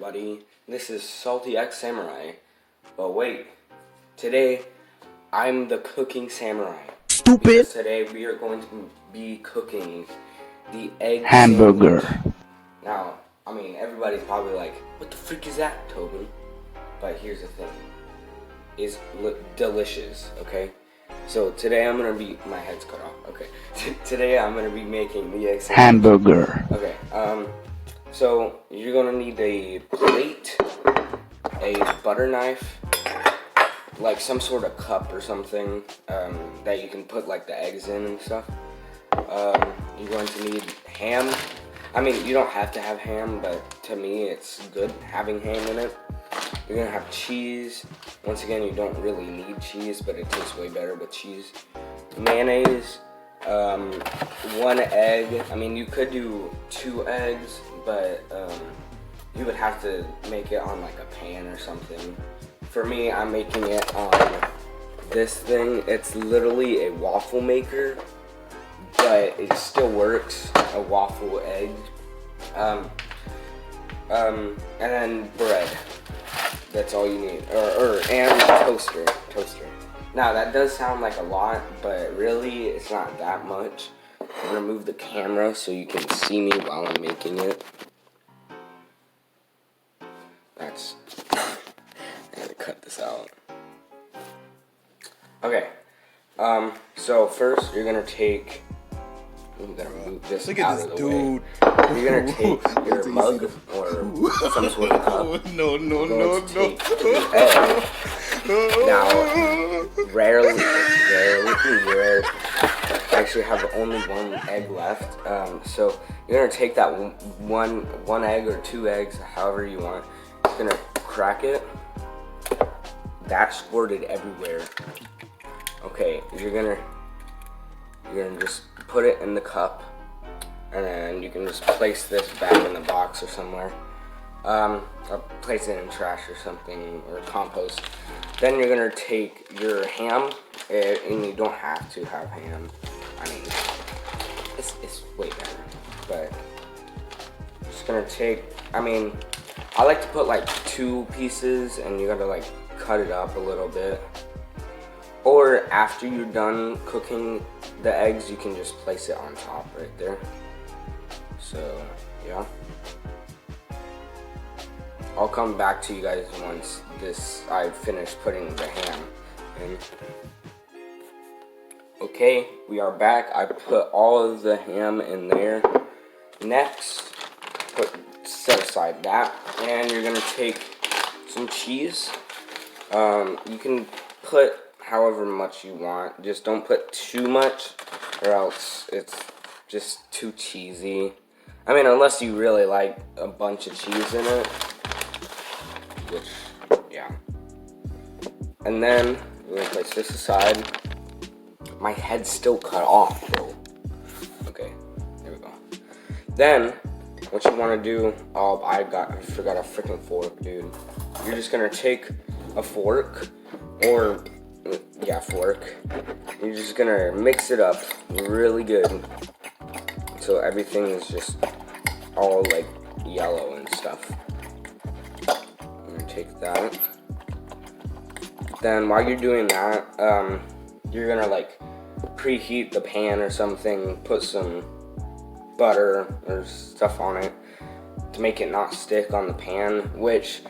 everybody. This is Salty X Samurai. But wait, today I'm the cooking samurai. Stupid. Because today we are going to be cooking the egg hamburger. Sandwich. Now, I mean, everybody's probably like, what the freak is that, Tobin? But here's the thing. It's delicious, okay? So today I'm gonna be, my head's cut off, okay. Today I'm gonna be making the egg sandwich. Hamburger. Okay, so you're gonna need a plate, a butter knife, like some sort of cup or something that you can put like the eggs in and stuff. You're going to need ham. I mean, you don't have to have ham, but to me it's good having ham in it. You're gonna have cheese. Once again, you don't really need cheese, but it tastes way better with cheese. Mayonnaise, 1 egg. I mean, you could do 2 eggs, but you would have to make it on like a pan or something. For me, I'm making it on this thing. It's literally a waffle maker, but it still works. A waffle egg. And then bread. That's all you need. And toaster. Now that does sound like a lot, but really it's not that much. I'm gonna move the camera so you can see me while I'm making it. I had to cut this out. Okay. So first you're gonna take. I'm gonna move this out of the way. You're gonna take your mug or some sort of cup. No. Now, rarely, I actually have only 1 egg left. So you're gonna take that one egg or 2 eggs, however you want. You're gonna crack it. That squirted everywhere. Okay, you're gonna just put it in the cup, and then you can just place this back in the box or somewhere. Or place it in trash or something, or compost. Then you're gonna take your ham, and you don't have to have ham. I mean, it's way better, but I'm just gonna take, I mean, I like to put like 2 pieces, and you gotta like cut it up a little bit. Or after you're done cooking the eggs, you can just place it on top right there. So, yeah. I'll come back to you guys once I finish putting the ham in. Okay, we are back. I put all of the ham in there. Next, set aside that, and you're gonna take some cheese. You can put however much you want. Just don't put too much, or else it's just too cheesy. I mean, unless you really like a bunch of cheese in it. Which, yeah. And then we're gonna place this aside. My head's still cut off, bro. Okay, there we go. Then, what you wanna do, I forgot a freaking fork, dude. You're just gonna take a fork, or, yeah, fork. You're just gonna mix it up really good until everything is just all like yellow and stuff. Take that. Then while you're doing that, you're gonna like preheat the pan or something, put some butter or stuff on it to make it not stick on the pan, which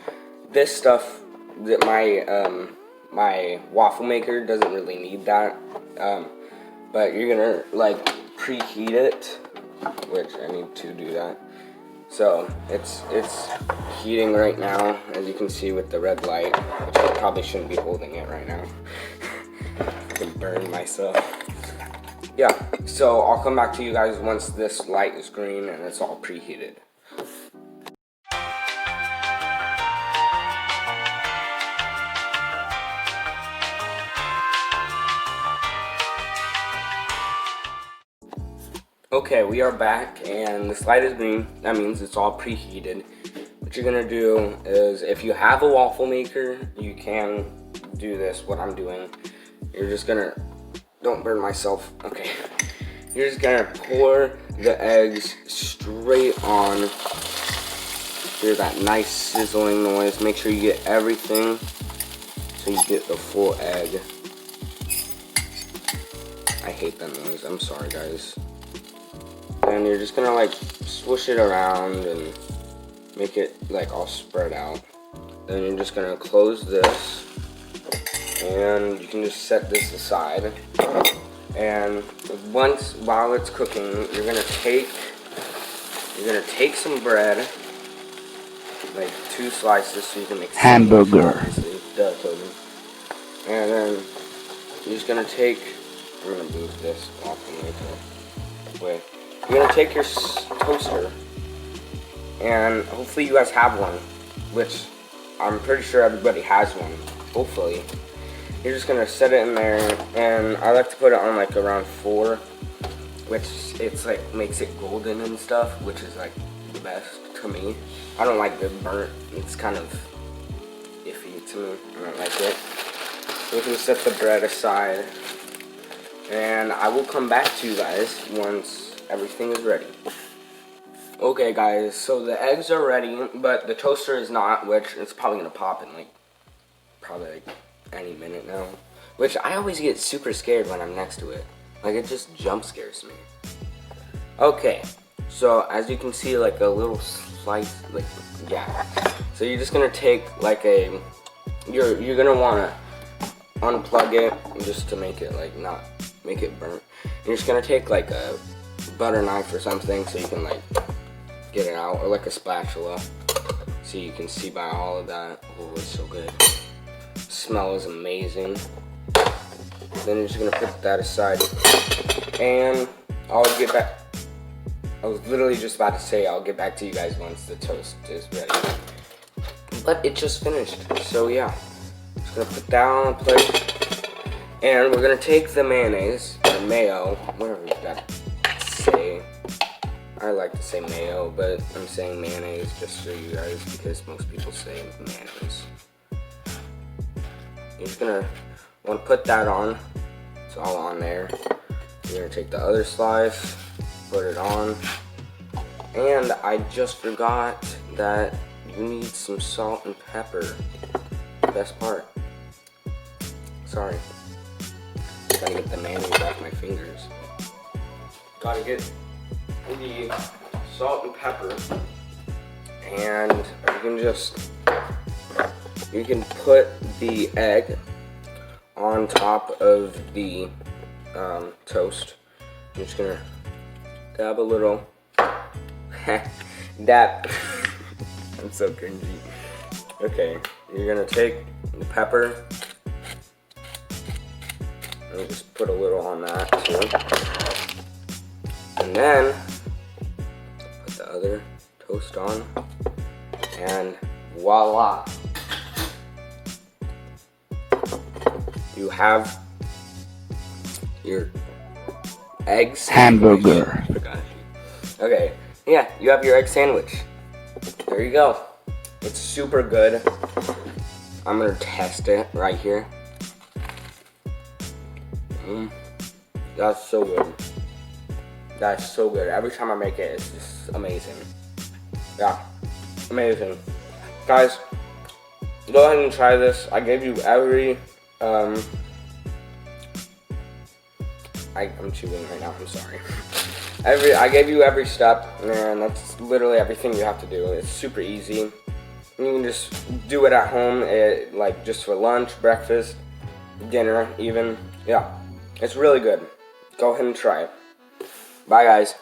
this stuff that my waffle maker doesn't really need that, but you're gonna like preheat it, which I need to do that. So it's heating right now, as you can see with the red light, which I probably shouldn't be holding it right now. I can burn myself. Yeah, so I'll come back to you guys once this light is green and it's all preheated. Okay, we are back, and the light is green. That means it's all preheated. What you're gonna do is, if you have a waffle maker, you can do this, what I'm doing. You're just gonna, don't burn myself, okay. You're just gonna pour the eggs straight on hear that nice sizzling noise. Make sure you get everything so you get the full egg. I hate that noise. I'm sorry, guys. And you're just gonna like swoosh it around and make it like all spread out. Then you're just gonna close this, and you can just set this aside. And while it's cooking, you're gonna take some bread, like 2 slices, so you can make hamburger. Duh, Toby. And then you're just gonna take. I'm gonna move this off the way. You're gonna take your toaster, and hopefully you guys have one, which I'm pretty sure everybody has one. Hopefully. You're just gonna set it in there, and I like to put it on like around 4, which it's like makes it golden and stuff, which is like the best to me. I don't like the burnt. It's kind of iffy to me. I don't like it. So we can set the bread aside, and I will come back to you guys once everything is ready. Okay, guys, so the eggs are ready, but the toaster is not, which it's probably gonna pop in like any minute now. Which I always get super scared when I'm next to it. Like, it just jump scares me. Okay, so as you can see, like a little slice, like, yeah. So you're just gonna take like you're gonna wanna unplug it just to make it like not make it burnt. You're just gonna take like a butter knife or something so you can like get it out, or like a spatula so you can see by all of that. Oh, it's so good. Smell is amazing. Then you're just gonna put that aside, and I'll get back. I was literally just about to say I'll get back to you guys once the toast is ready, but it just finished. So yeah, just gonna put that on a plate, and we're gonna take the mayonnaise or mayo, whatever you gotta say. I like to say mayo, but I'm saying mayonnaise just for you guys because most people say mayonnaise. You're just gonna want to put that on. It's all on there. You're gonna take the other slice, put it on, and I just forgot that you need some salt and pepper. Best part. Sorry. Gotta get the mayonnaise off my fingers. Gotta get the salt and pepper, and you can put the egg on top of the toast. I'm just gonna dab a little. Dab. I'm so cringy. Okay, you're gonna take the pepper and just put a little on that too. And then put the other toast on, and voila! You have your eggs hamburger. Okay, yeah, you have your egg sandwich. There you go. It's super good. I'm gonna test it right here. That's so good. That's so good. Every time I make it, it's just amazing. Yeah, amazing. Guys, go ahead and try this. I gave you every, I'm chewing right now, I'm sorry. I gave you every step, and that's literally everything you have to do. It's super easy. You can just do it at home, like just for lunch, breakfast, dinner even. Yeah, it's really good. Go ahead and try it. Bye, guys.